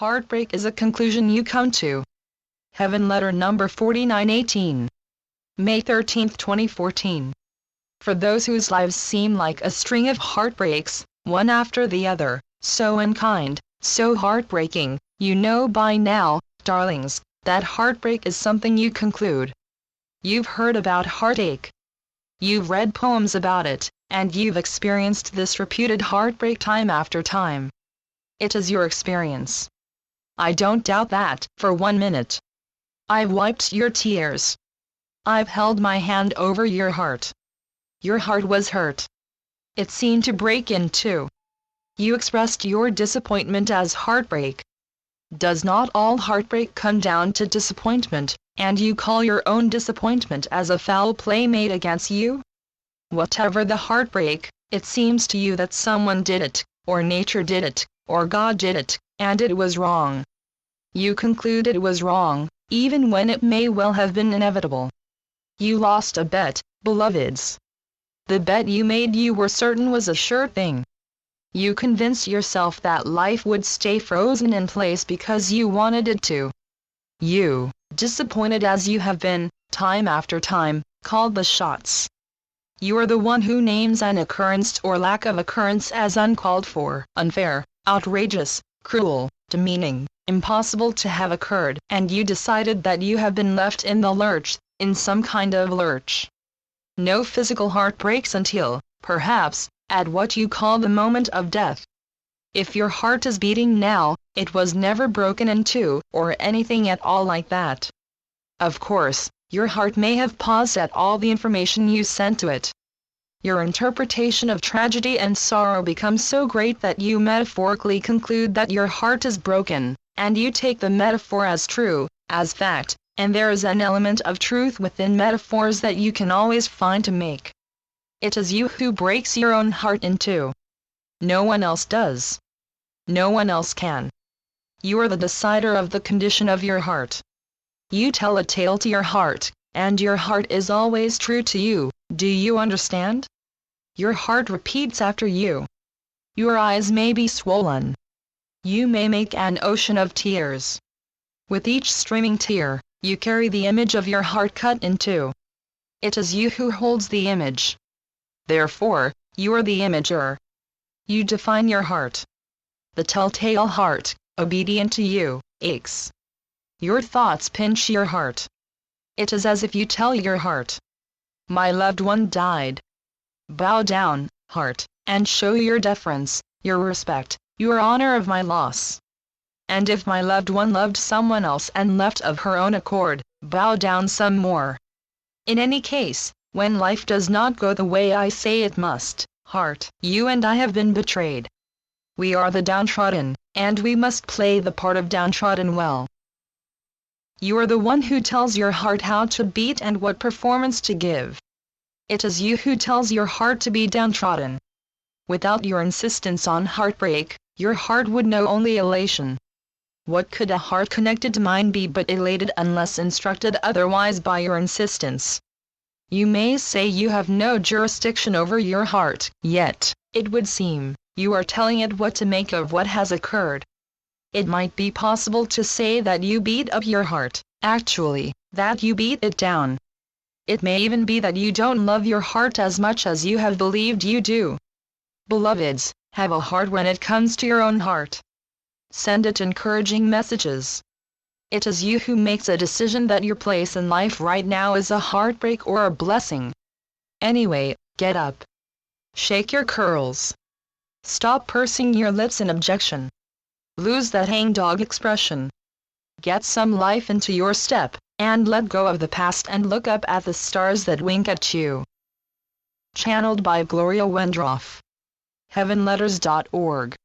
Heartbreak is a conclusion you come to. Heaven Letter number 4918. May 13, 2014. For those whose lives seem like a string of heartbreaks, one after the other, so unkind, so heartbreaking, you know by now, darlings, that heartbreak is something you conclude. You've heard about heartache. You've read poems about it, and you've experienced this reputed heartbreak time after time. It is your experience. I don't doubt that, for 1 minute. I've wiped your tears. I've held my hand over your heart. Your heart was hurt. It seemed to break in two. You expressed your disappointment as heartbreak. Does not all heartbreak come down to disappointment, and you call your own disappointment as a foul play made against you? Whatever the heartbreak, it seems to you that someone did it, or nature did it, or God did it, and it was wrong. You conclude it was wrong, even when it may well have been inevitable. You lost a bet, beloveds. The bet you made you were certain was a sure thing. You convinced yourself that life would stay frozen in place because you wanted it to. You, disappointed as you have been, time after time, called the shots. You are the one who names an occurrence or lack of occurrence as uncalled for, unfair, outrageous, cruel, demeaning, impossible to have occurred, and you decided that you have been left in the lurch, in some kind of lurch. No physical heartbreaks until, perhaps, at what you call the moment of death. If your heart is beating now, it was never broken in two, or anything at all like that. Of course, your heart may have paused at all the information you sent to it. Your interpretation of tragedy and sorrow becomes so great that you metaphorically conclude that your heart is broken, and you take the metaphor as true, as fact, and there is an element of truth within metaphors that you can always find to make. It is you who breaks your own heart in two. No one else does. No one else can. You are the decider of the condition of your heart. You tell a tale to your heart, and your heart is always true to you, do you understand? Your heart repeats after you. Your eyes may be swollen. You may make an ocean of tears. With each streaming tear, you carry the image of your heart cut in two. It is you who holds the image. Therefore, you are the imager. You define your heart. The telltale heart, obedient to you, aches. Your thoughts pinch your heart. It is as if you tell your heart, "My loved one died." Bow down, heart, and show your deference, your respect, your honor of my loss. And if my loved one loved someone else and left of her own accord, bow down some more. In any case, when life does not go the way I say it must, heart, you and I have been betrayed. We are the downtrodden, and we must play the part of downtrodden well. You are the one who tells your heart how to beat and what performance to give. It is you who tells your heart to be downtrodden. Without your insistence on heartbreak, your heart would know only elation. What could a heart connected to mine be but elated unless instructed otherwise by your insistence? You may say you have no jurisdiction over your heart, yet, it would seem, you are telling it what to make of what has occurred. It might be possible to say that you beat up your heart, actually, that you beat it down. It may even be that you don't love your heart as much as you have believed you do. Beloveds, have a heart when it comes to your own heart. Send it encouraging messages. It is you who makes a decision that your place in life right now is a heartbreak or a blessing. Anyway, get up. Shake your curls. Stop pursing your lips in objection. Lose that hangdog expression. Get some life into your step, and let go of the past and look up at the stars that wink at you. Channeled by Gloria Wendroff. heavenletters.org